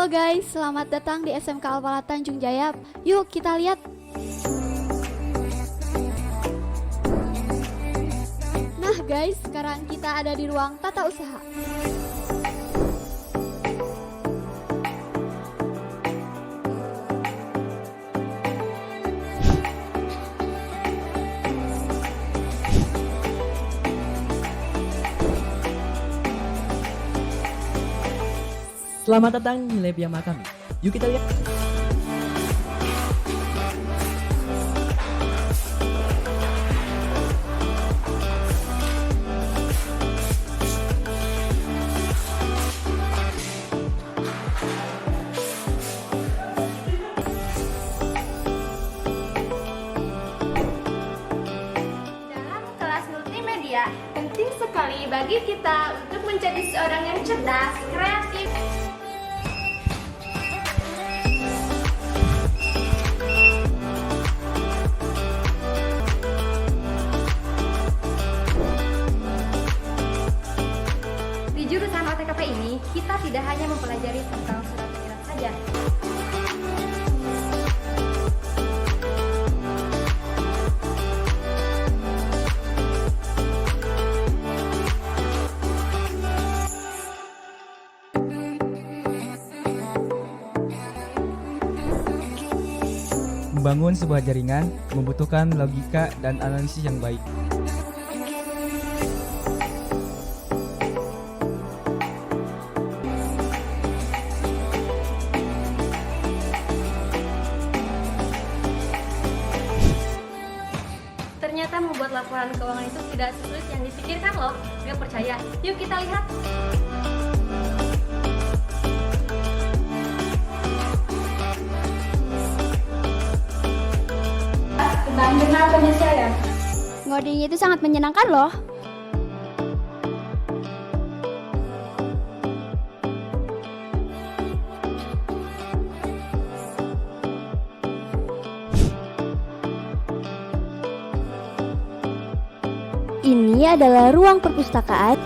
Halo guys, selamat datang di SMK Al-Falah Tanjung Jaya. Yuk kita lihat. Nah guys, sekarang kita ada di ruang tata usaha. Selamat datang di lab Yamaha kami. Yuk kita lihat. Dalam kelas multimedia, penting sekali bagi kita untuk menjadi seorang yang cerdas, kreatif. Di jurusan OTKP ini, kita tidak hanya mempelajari tentang surat pikiran saja. Membangun sebuah jaringan membutuhkan logika dan analisis yang baik. Ternyata membuat laporan keuangan itu tidak sesulit yang dipikirkan loh. Gak percaya? Yuk kita lihat. Tentang jurnal penyesuaian. Ngoding itu sangat menyenangkan loh. Ini adalah ruang perpustakaan.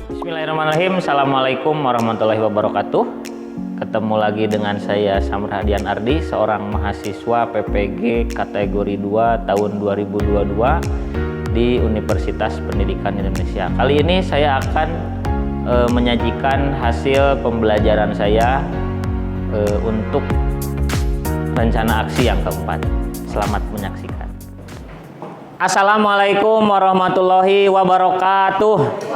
Bismillahirrahmanirrahim. Assalamualaikum warahmatullahi wabarakatuh. Ketemu lagi dengan saya Samrhadian Ardi, seorang mahasiswa PPG kategori 2 tahun 2022 di Universitas Pendidikan Indonesia. Kali ini saya akan menyajikan hasil pembelajaran saya untuk rencana aksi yang keempat. Selamat menyaksikan. Assalamualaikum warahmatullahi wabarakatuh.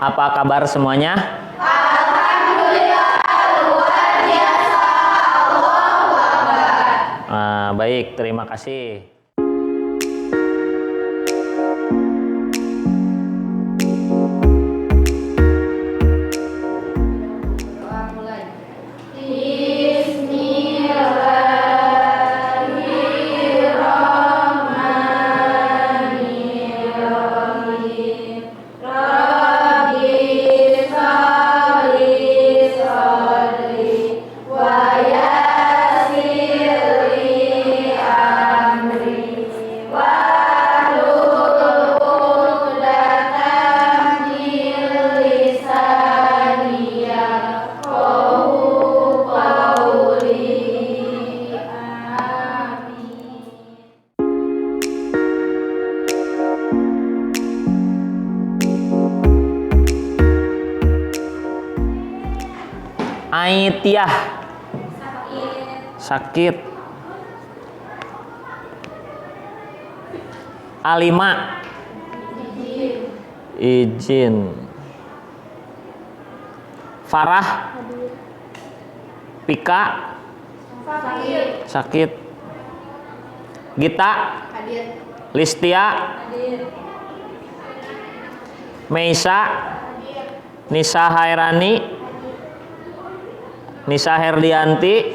Apa kabar semuanya? Alhamdulillah, luar biasa. Allahu Akbar. Baik, terima kasih. Aitiah, sakit. Alima, izin. Farah, Pika, sakit. Gita, Listia, Meisa, Nisa Hairani, Nisa Herdianti,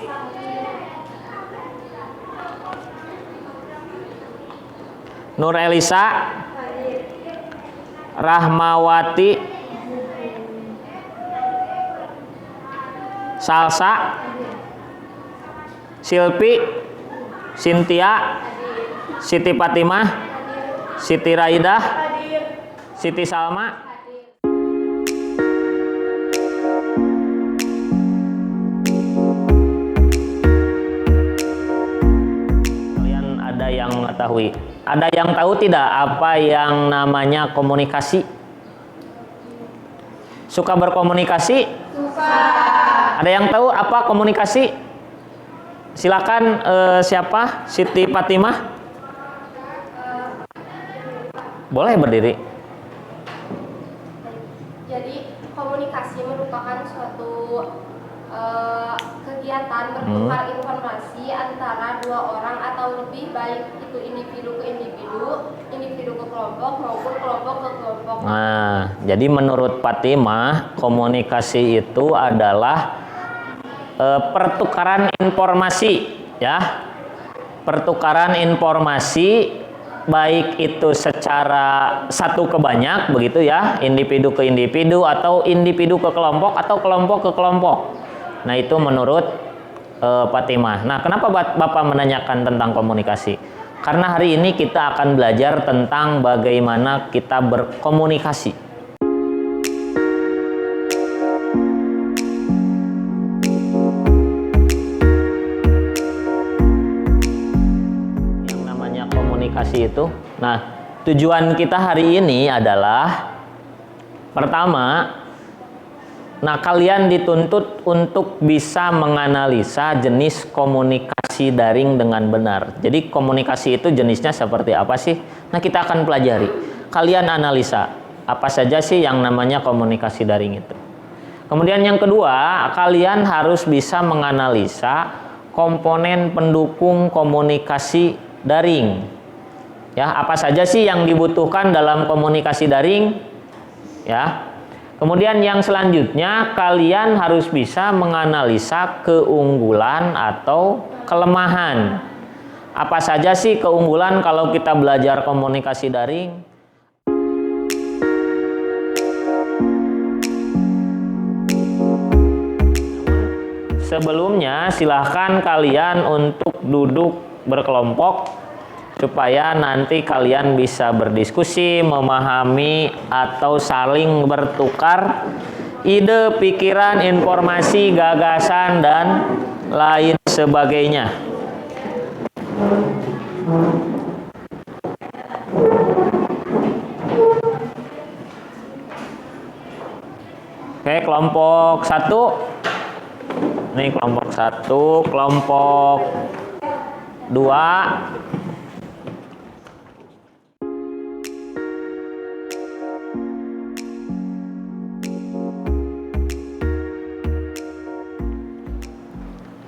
Nur Elisa, Rahmawati, Salsa, Silpi, Cynthia, Siti Fatimah, Siti Raidah, Siti Salma. Kalian ada yang mengetahui? Ada yang tahu tidak apa yang namanya komunikasi? Suka berkomunikasi? Suka. Ada yang tahu apa komunikasi? Silakan siapa? Siti Fatimah? Boleh berdiri. Jadi komunikasi merupakan suatu kegiatan bertukar informasi antara dua orang atau lebih, baik itu individu ke individu, individu ke kelompok maupun kelompok ke kelompok. Nah, jadi menurut Fatimah komunikasi itu adalah pertukaran informasi, ya. Pertukaran informasi baik itu secara satu ke banyak begitu ya, individu ke individu atau individu ke kelompok atau kelompok ke kelompok. Nah, itu menurut Fatimah. Nah, kenapa Bapak menanyakan tentang komunikasi? Karena hari ini kita akan belajar tentang bagaimana kita berkomunikasi. Komunikasi itu. Nah, tujuan kita hari ini adalah pertama, kalian dituntut untuk bisa menganalisa jenis komunikasi daring dengan benar. Jadi komunikasi itu jenisnya seperti apa sih? Nah, kita akan pelajari. Kalian analisa apa saja sih yang namanya komunikasi daring itu. Kemudian yang kedua, kalian harus bisa menganalisa komponen pendukung komunikasi daring. Ya, apa saja sih yang dibutuhkan dalam komunikasi daring? Ya. Kemudian yang selanjutnya, kalian harus bisa menganalisa keunggulan atau kelemahan. Apa saja sih keunggulan kalau kita belajar komunikasi daring? Sebelumnya, silahkan kalian untuk duduk berkelompok supaya nanti kalian bisa berdiskusi, memahami, atau saling bertukar ide, pikiran, informasi, gagasan, dan lain sebagainya. Oke, kelompok 1. Ini kelompok 1, kelompok 2.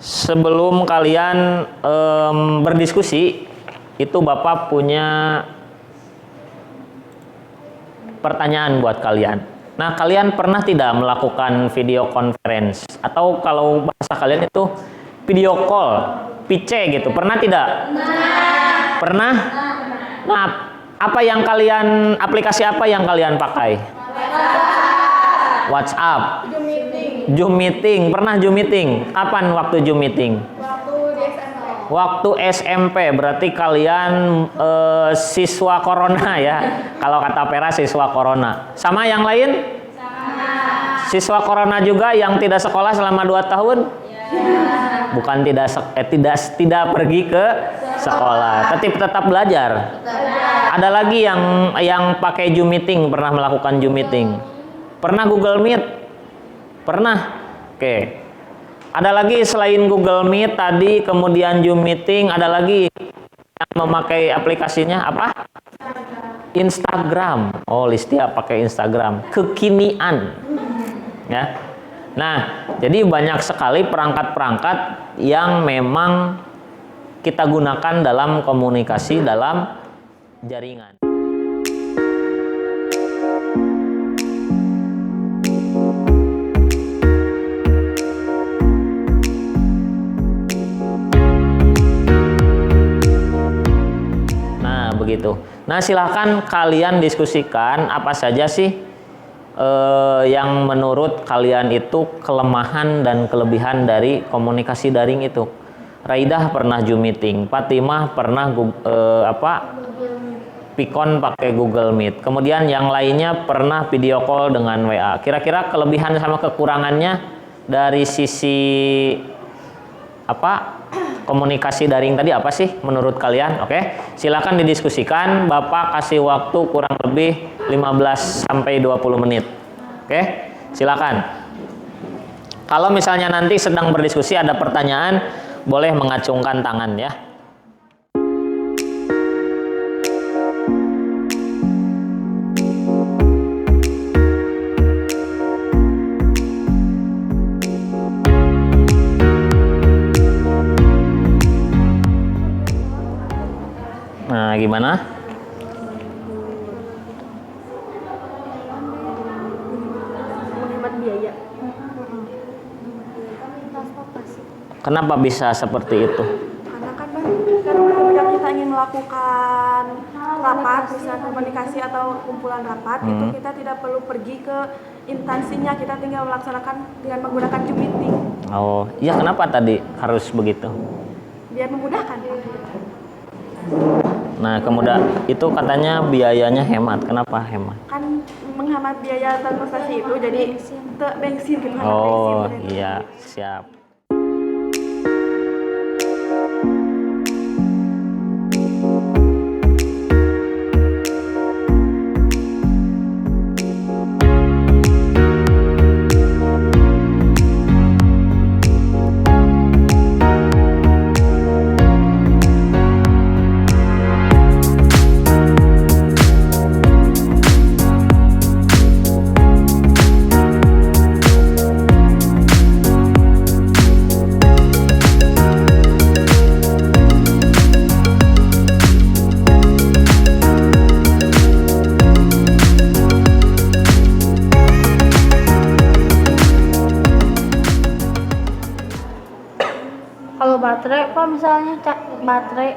Sebelum kalian berdiskusi, itu Bapak punya pertanyaan buat kalian. Nah, kalian pernah tidak melakukan video conference? Atau kalau bahasa kalian itu video call, PC gitu. Pernah tidak? Pernah? Nah, aplikasi apa yang kalian pakai? WhatsApp. Zoom meeting. Pernah Zoom meeting? Kapan waktu Zoom meeting? Waktu SMP. Berarti kalian siswa corona ya. Kalau kata Pera siswa corona. Sama yang lain? Sama. Siswa corona juga yang tidak sekolah selama 2 tahun? Ya. Bukan tidak pergi ke sekolah, tetap belajar. Ada lagi yang pakai Zoom meeting, pernah melakukan Zoom meeting? Pernah Google Meet? Pernah? Oke. Ada lagi selain Google Meet tadi, kemudian Zoom meeting, ada lagi yang memakai aplikasinya apa? Instagram. Oh, Listia pakai Instagram. Kekinian. Ya. Nah, jadi banyak sekali perangkat-perangkat yang memang kita gunakan dalam komunikasi dalam jaringan. itu. Nah, silakan kalian diskusikan apa saja sih yang menurut kalian itu kelemahan dan kelebihan dari komunikasi daring itu. Raidah pernah Zoom meeting, Fatimah pernah Pikon pakai Google Meet. Kemudian yang lainnya pernah video call dengan WA. Kira-kira kelebihan sama kekurangannya dari sisi komunikasi daring tadi apa sih menurut kalian? Oke, silakan didiskusikan. Bapak kasih waktu kurang lebih 15 sampai 20 menit. Oke, silakan. Kalau misalnya nanti sedang berdiskusi ada pertanyaan, boleh mengacungkan tangan ya. Nah, gimana? Menghemat biaya. Kenapa bisa seperti itu? Karena kan ketika kita ingin melakukan rapat, misalnya komunikasi atau kumpulan rapat, itu kita tidak perlu pergi ke instansinya, kita tinggal melaksanakan dengan menggunakan Zoom meeting. Oh, iya, kenapa tadi harus begitu? Biar memudahkan. Nah, kemudian itu katanya biayanya hemat. Kenapa hemat? Kan menghemat biaya transportasi itu jadi bensin gitu kan. Oh, iya, siap. Kalau baterai, Pak, misalnya baterai.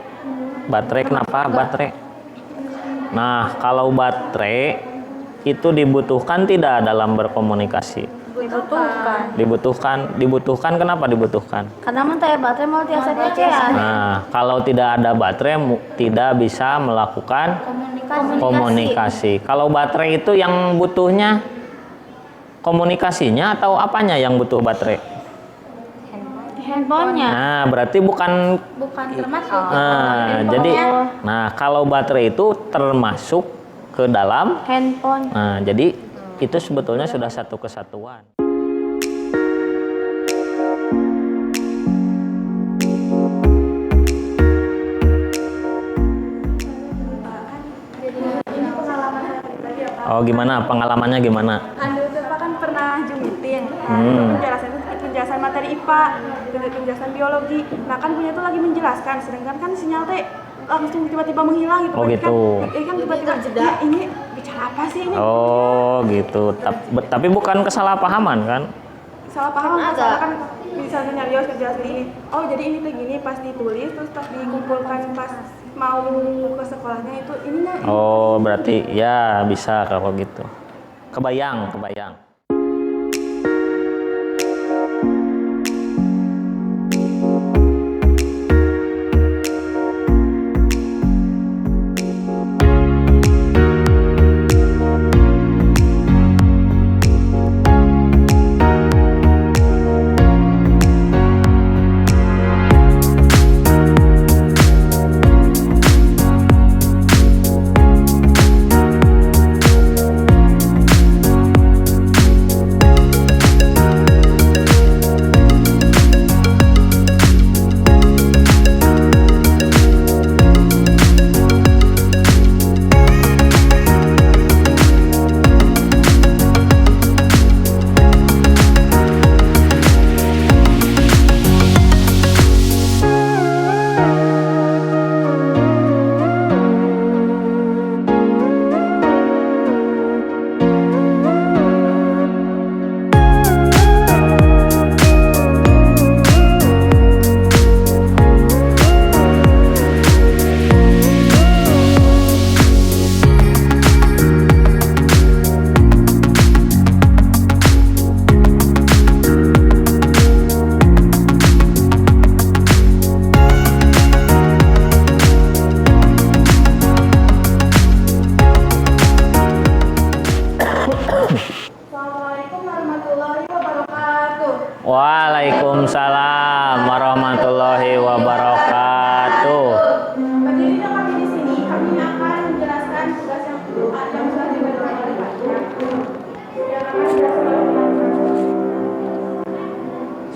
Baterai kenapa? Baterai. Nah, kalau baterai itu dibutuhkan tidak dalam berkomunikasi? Dibutuhkan. Kenapa dibutuhkan? Karena mentah baterai mau tiasa DC-an. Nah, kalau tidak ada baterai tidak bisa melakukan komunikasi. Kalau baterai itu yang butuhnya komunikasinya atau apanya yang butuh baterai? Handphonenya. Nah, berarti bukan termasuk. Nah, kalau baterai itu termasuk ke dalam handphone. Nah, jadi itu sebetulnya sudah satu kesatuan. Oh, gimana? Pengalamannya gimana? Bapak kan pernah Zoom meeting. Penjelasan materi IPA, penjelasan biologi. Nah, kan punya itu lagi menjelaskan, sedangkan kan sinyal teh langsung tiba-tiba menghilang gitu. Oh, gitu. Kan tiba-tiba jeda. Ini bicara apa sih ini? Oh, gitu. Tapi bukan kesalahpahaman kan? Salah paham kan misalnya nyarios ngejelasin ini. Oh, jadi ini tuh gini pas ditulis terus pas dikumpulkan pas mau ke sekolahnya itu ininya. Oh, berarti ya bisa kalau gitu. Kebayang.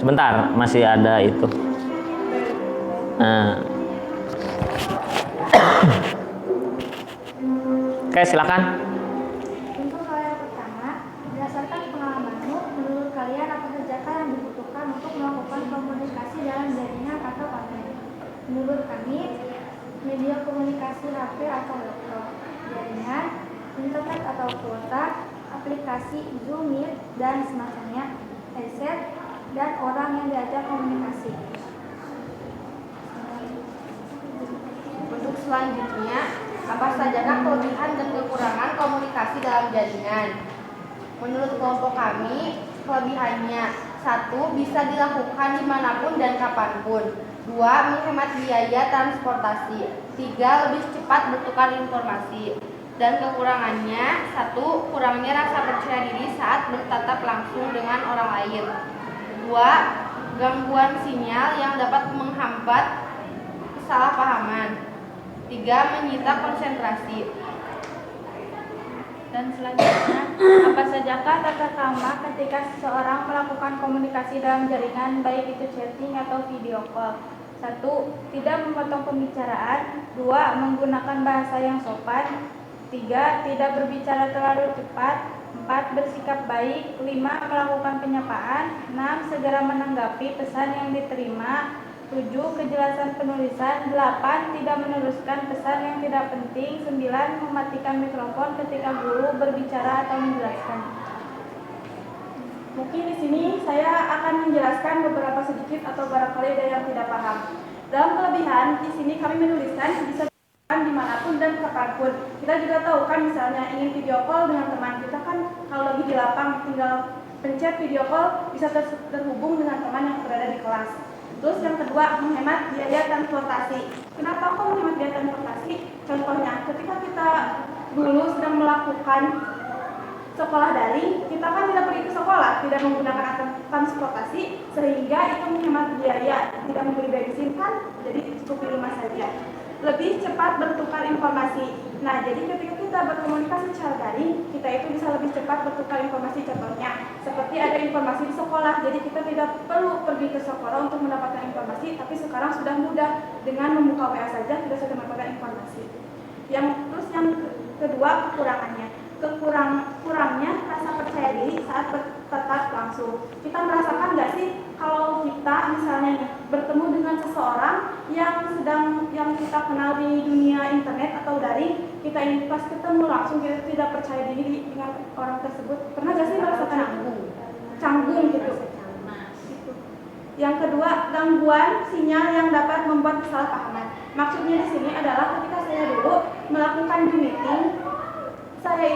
sebentar, masih ada itu. Nah. Oke, silakan. Untuk hal yang pertama, berdasarkan pengalamanmu, menurut kalian apa sajakah yang dibutuhkan untuk melakukan komunikasi dalam jaringan atau konten? Menurut kami, media komunikasi HP atau laptop, jaringan, internet atau kuota, aplikasi Zoom, Meet, dan semacamnya, headset, dan orang yang diajak komunikasi. Untuk selanjutnya, apa sajakah kelebihan dan kekurangan komunikasi dalam jaringan? Menurut kelompok kami, kelebihannya: 1. Bisa dilakukan dimanapun dan kapanpun. 2. Menghemat biaya transportasi. 3. Lebih cepat bertukar informasi. Dan kekurangannya: 1. Kurangnya rasa percaya diri saat bertatap langsung dengan orang lain. 2. Gangguan sinyal yang dapat menghambat kesalahpahaman. 3. Menyita konsentrasi. Dan selanjutnya, apa sajakah tata krama ketika seseorang melakukan komunikasi dalam jaringan, baik itu chatting atau video call? 1. Tidak memotong pembicaraan. 2. Menggunakan bahasa yang sopan. 3. Tidak berbicara terlalu cepat. 4. Bersikap baik. 5. Melakukan penyapaan. 6. Segera menanggapi pesan yang diterima. 7. Kejelasan penulisan. 8. Tidak meneruskan pesan yang tidak penting. 9. Mematikan mikrofon ketika guru berbicara atau menjelaskan. Mungkin di sini saya akan menjelaskan beberapa sedikit atau barangkali ada yang tidak paham. Dalam kelebihan, di sini kami menuliskan bisa dilakukan dimanapun dan kapanpun. Kita juga tahu kan misalnya ingin video call dengan teman kita kan kalau lagi di lapang tinggal pencet video call bisa terhubung dengan teman yang berada di kelas. Terus yang kedua, menghemat biaya transportasi. Kenapa kok menghemat biaya transportasi? Contohnya, ketika kita dulu sedang melakukan sekolah daring, kita kan tidak pergi ke sekolah, tidak menggunakan transportasi, sehingga itu menghemat biaya, tidak membeli bensin kan, jadi cukup di rumah saja. Lebih cepat bertukar informasi. Nah, jadi ketika kita berkomunikasi secara daring, kita itu bisa lebih cepat bertukar informasi. Contohnya, seperti ada informasi di sekolah, jadi kita tidak perlu pergi ke sekolah untuk mendapatkan informasi, tapi sekarang sudah mudah dengan membuka WA saja kita sudah mendapatkan informasi. Terus yang kedua, kekurangannya. Kurangnya rasa percaya diri saat bertatap langsung. Kita merasakan nggak sih kalau kita misalnya nih, bertemu dengan seseorang yang kita kenal di dunia internet atau daring, kita ini pas ketemu langsung kita tidak percaya diri dengan orang tersebut. Pernah nggak sih merasakan canggung gitu? Yang kedua, gangguan sinyal yang dapat membuat kesalahpahaman. Maksudnya di sini adalah ketika saya dulu melakukan Zoom meeting, saya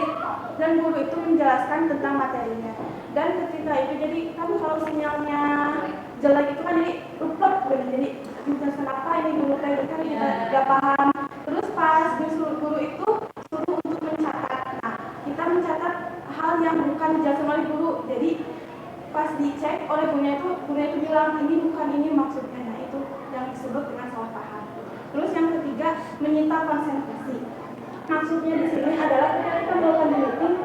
dan guru itu menjelaskan tentang materinya, dan ketika itu jadi kan kalau sinyalnya jelek itu kan jadi lupa, jadi menjelaskan apa ini guru tadi kan kita tidak paham. Terus pas guru itu suruh untuk mencatat, nah kita mencatat hal yang bukan dijelaskan oleh guru, jadi pas dicek oleh gurunya itu bilang ini bukan ini maksudnya. Nah itu yang disebut dengan salah paham. Terus yang ketiga, menyita konsentrasi. Maksudnya di sini adalah ketika kita melakukan meeting,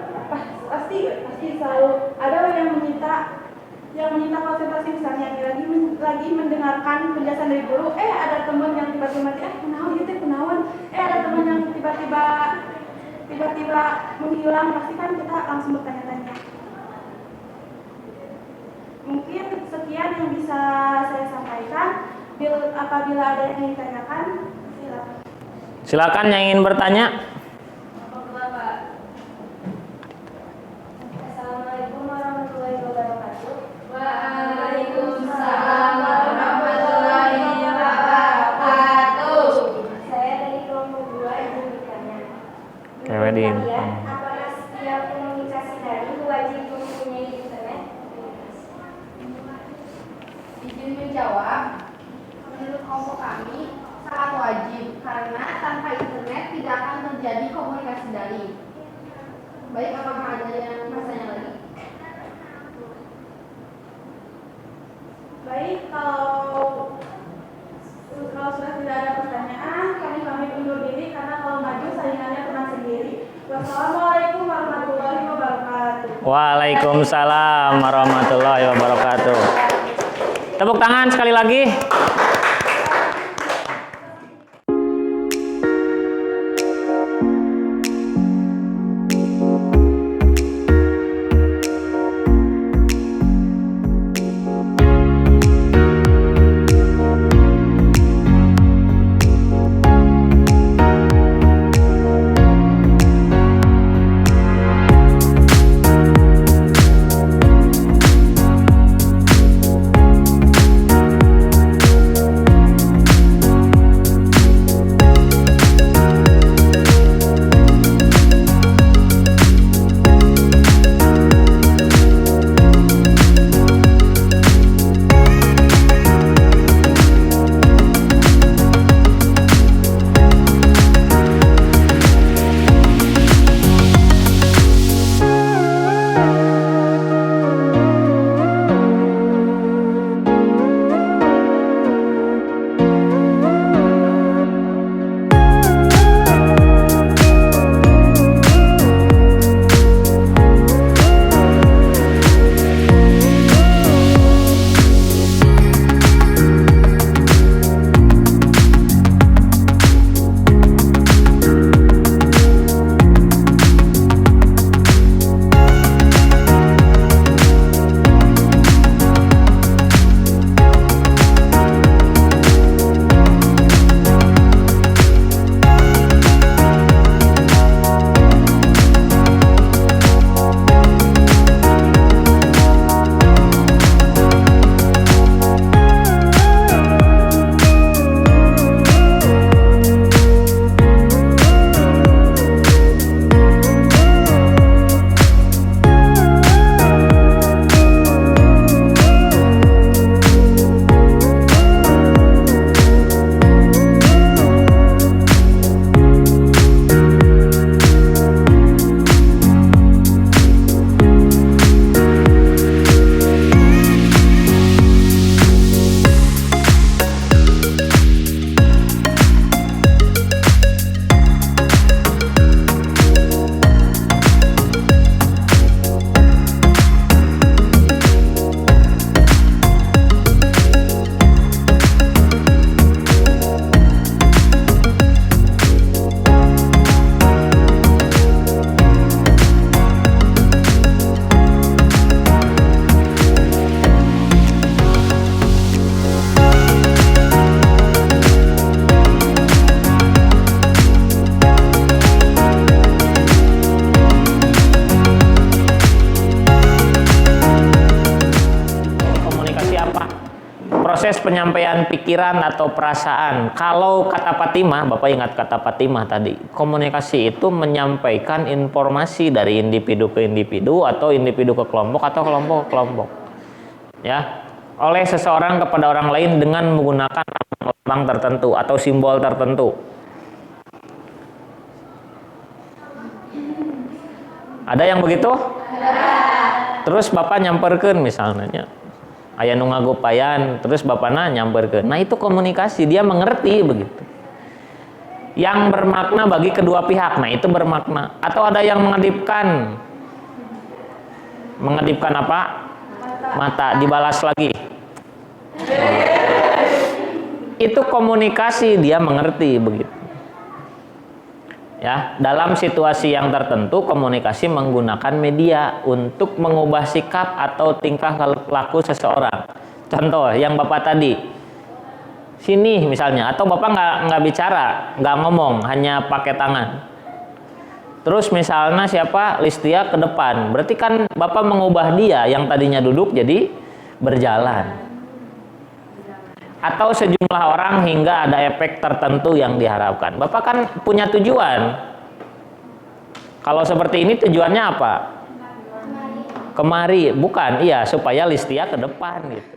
pasti selalu ada yang menyita konsentrasi, misalnya lagi mendengarkan penjelasan dari guru, ada teman yang tiba-tiba mati, kenawan, ada teman yang tiba-tiba menghilang, pasti kan kita langsung bertanya-tanya. Mungkin sekian yang bisa saya sampaikan. Apabila ada yang ditanyakan, silakan. Silakan yang ingin bertanya. Assalamualaikum warahmatullahi wabarakatuh. Waalaikumsalam warahmatullahi wabarakatuh. Saya dari kelompok 2 yang bertanya. Kevin. Apakah setiap komunikasi daring wajib mempunyai internet? Izin menjawab. Menurut kelompok kami sangat wajib, karena tanpa internet tidak akan terjadi komunikasi daring. Baik, apakah ada yang masanya lagi? Baik, kalau sudah tidak ada pertanyaan, kami pamit undur diri karena kalau maju saingannya tenang sendiri. Wassalamualaikum warahmatullahi wabarakatuh. Waalaikumsalam warahmatullahi wabarakatuh. Tepuk tangan sekali lagi. Proses penyampaian pikiran atau perasaan. Kalau kata Fatimah, Bapak ingat kata Fatimah tadi, komunikasi itu menyampaikan informasi dari individu ke individu atau individu ke kelompok atau kelompok ke kelompok. Ya, oleh seseorang kepada orang lain dengan menggunakan lambang tertentu atau simbol tertentu. Ada yang begitu? Terus Bapak nyamperkeun misalnya. Aya nu ngagupayan, terus bapakna nyamperkeun. Nah, itu komunikasi, dia mengerti begitu. Yang bermakna bagi kedua pihak. Nah, itu bermakna. Atau ada yang mengedipkan. Mengedipkan apa? Mata, dibalas lagi. Itu komunikasi, dia mengerti begitu. Ya, dalam situasi yang tertentu komunikasi menggunakan media untuk mengubah sikap atau tingkah laku seseorang. Contoh yang Bapak tadi, sini misalnya, atau Bapak nggak bicara, nggak ngomong, hanya pakai tangan. Terus misalnya siapa? Listia ke depan, berarti kan Bapak mengubah dia yang tadinya duduk jadi berjalan. Atau sejumlah orang hingga ada efek tertentu yang diharapkan. Bapak kan punya tujuan. Kalau seperti ini tujuannya apa? Kemari, bukan? Iya, supaya Listia ke depan gitu.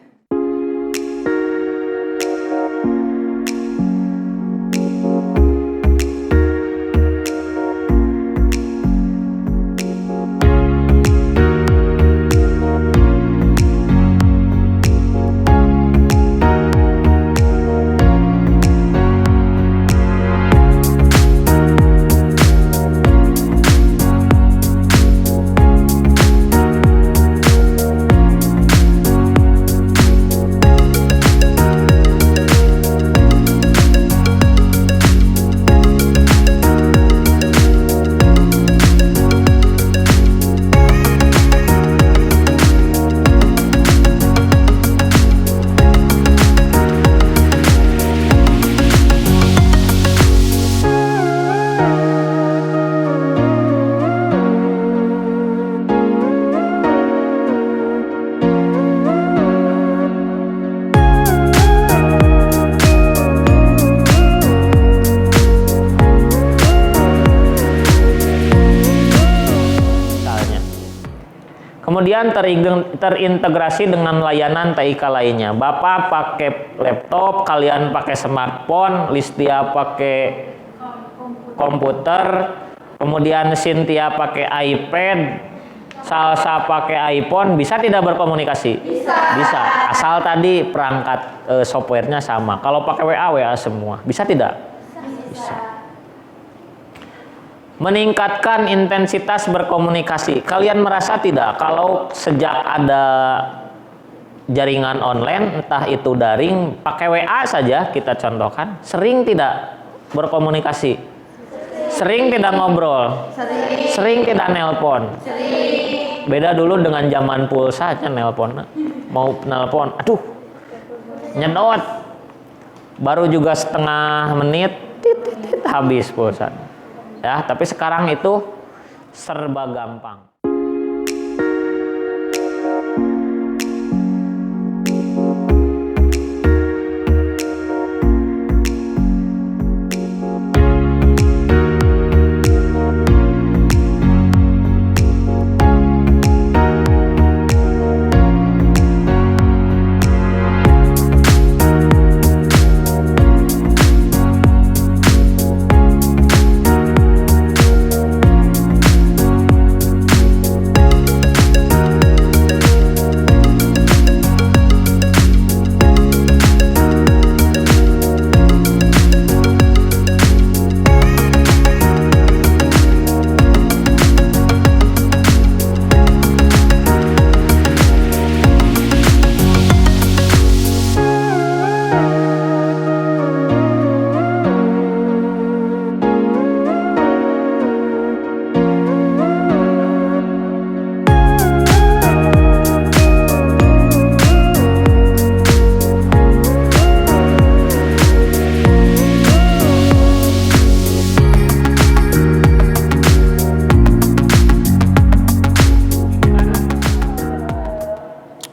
Kemudian terintegrasi dengan layanan TIK lainnya. Bapak pakai laptop, kalian pakai smartphone, Listia pakai komputer, kemudian Cynthia pakai iPad, Salsa pakai iPhone, bisa tidak berkomunikasi? Bisa. Asal tadi perangkat softwarenya sama. Kalau pakai WA semua. Bisa tidak? Bisa. Meningkatkan intensitas berkomunikasi. Kalian merasa tidak kalau sejak ada jaringan online, entah itu daring, pakai WA saja kita contohkan, sering tidak berkomunikasi? Sering tidak ngobrol? Sering tidak nelpon? Beda dulu dengan zaman pulsa aja nelpon. Mau nelpon, aduh, nyedot. Baru juga setengah menit, habis pulsa. Ya, tapi sekarang itu serba gampang.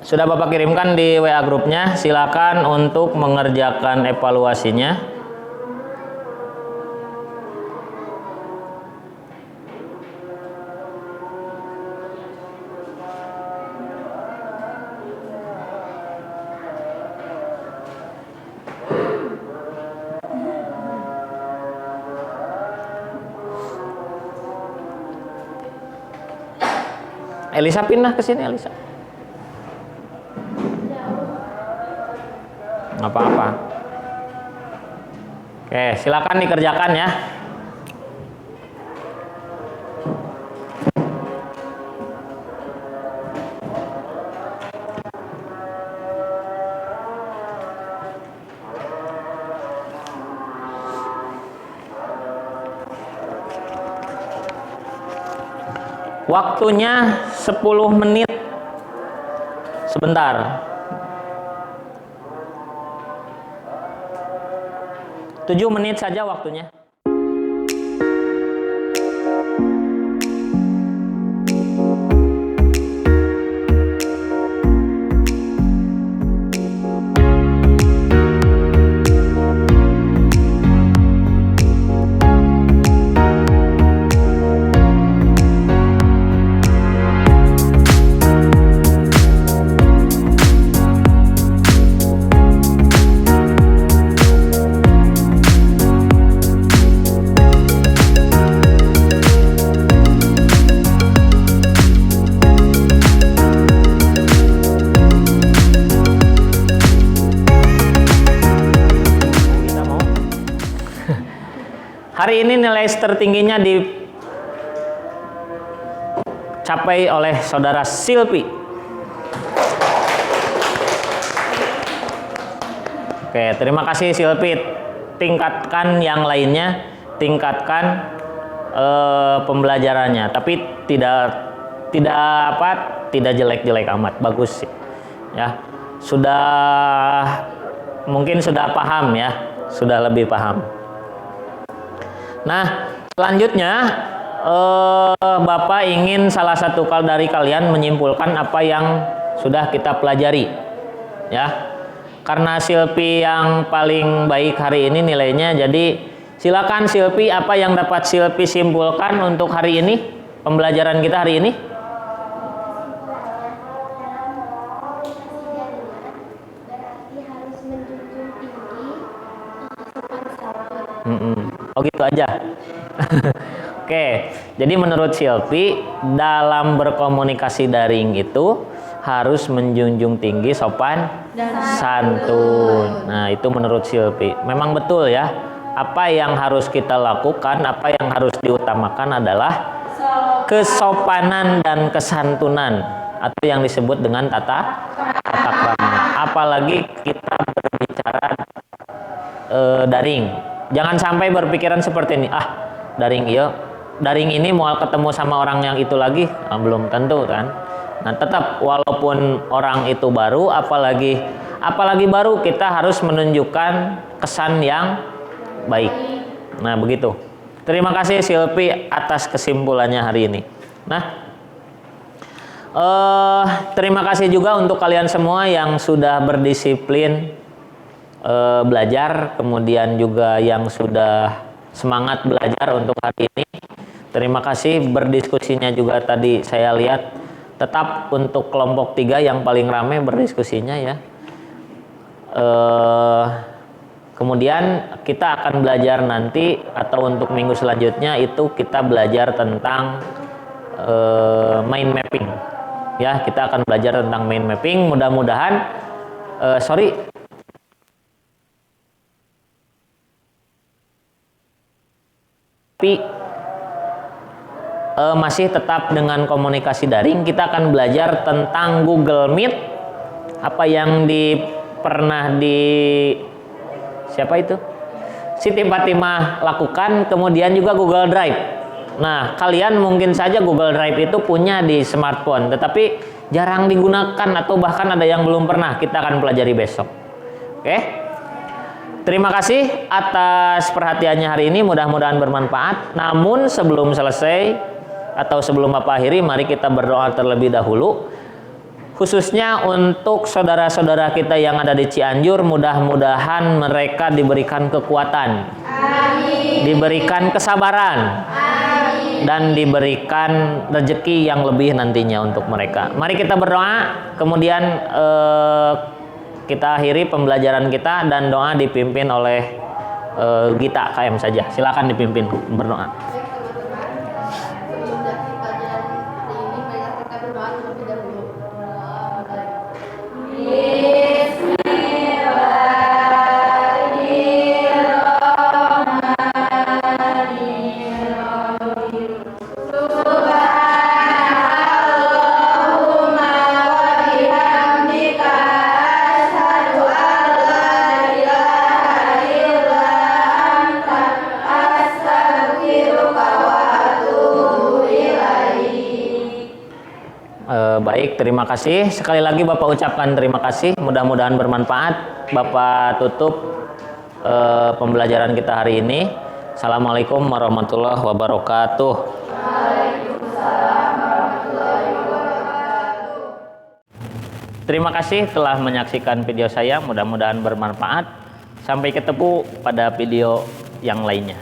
Sudah Bapak kirimkan di WA grupnya, silakan untuk mengerjakan evaluasinya. Elisa pindah ke sini, Elisa. Nggak apa-apa. Oke, silakan dikerjakan ya. Waktunya 10 menit. Sebentar. 7 menit saja waktunya. Hari ini nilai tertingginya dicapai oleh saudara Silpi. Oke, terima kasih Silpi. Tingkatkan yang lainnya, tingkatkan pembelajarannya. Tapi tidak jelek-jelek amat, bagus sih. Ya, mungkin sudah paham ya, sudah lebih paham. Nah, selanjutnya Bapak ingin salah satu dari kalian menyimpulkan apa yang sudah kita pelajari, ya. Karena Silpi yang paling baik hari ini nilainya, jadi silakan Silpi, apa yang dapat Silpi simpulkan untuk hari ini, pembelajaran kita hari ini? Oh gitu aja. Oke, jadi menurut Silpi dalam berkomunikasi daring itu harus menjunjung tinggi sopan dan santun. Nah, itu menurut Silpi. Memang betul ya. Apa yang harus kita lakukan, apa yang harus diutamakan adalah kesopanan dan kesantunan atau yang disebut dengan tata krama. Apalagi kita berbicara daring. Jangan sampai berpikiran seperti ini. Daring iya. Daring ini mau ketemu sama orang yang itu lagi, belum tentu kan. Nah, tetap walaupun orang itu baru, apalagi baru, kita harus menunjukkan kesan yang baik. Nah, begitu. Terima kasih Silpi atas kesimpulannya hari ini. Nah, terima kasih juga untuk kalian semua yang sudah berdisiplin belajar, kemudian juga yang sudah semangat belajar untuk hari ini. Terima kasih berdiskusinya juga tadi saya lihat tetap untuk kelompok 3 yang paling ramai berdiskusinya ya. Kemudian kita akan belajar nanti atau untuk minggu selanjutnya itu kita belajar tentang mind mapping. Ya, kita akan belajar tentang mind mapping. Mudah-mudahan masih tetap dengan komunikasi daring. Kita akan belajar tentang Google Meet, apa yang pernah siapa itu? Siti Fatimah lakukan, kemudian juga Google Drive. Nah, kalian mungkin saja Google Drive itu punya di smartphone, tetapi jarang digunakan atau bahkan ada yang belum pernah. Kita akan pelajari besok. Oke? Terima kasih atas perhatiannya hari ini, mudah-mudahan bermanfaat. Namun sebelum selesai atau sebelum Bapak akhiri, mari kita berdoa terlebih dahulu. Khususnya untuk saudara-saudara kita yang ada di Cianjur, mudah-mudahan mereka diberikan kekuatan, diberikan kesabaran, dan diberikan rezeki yang lebih nantinya untuk mereka. Mari kita berdoa, kemudian kita akhiri pembelajaran kita, dan doa dipimpin oleh Gita KM saja. Silakan dipimpin berdoa. Baik, terima kasih. Sekali lagi Bapak ucapkan terima kasih. Mudah-mudahan bermanfaat. Bapak tutup pembelajaran kita hari ini. Assalamualaikum warahmatullahi wabarakatuh. Terima kasih telah menyaksikan video saya. Mudah-mudahan bermanfaat. Sampai ketemu pada video yang lainnya.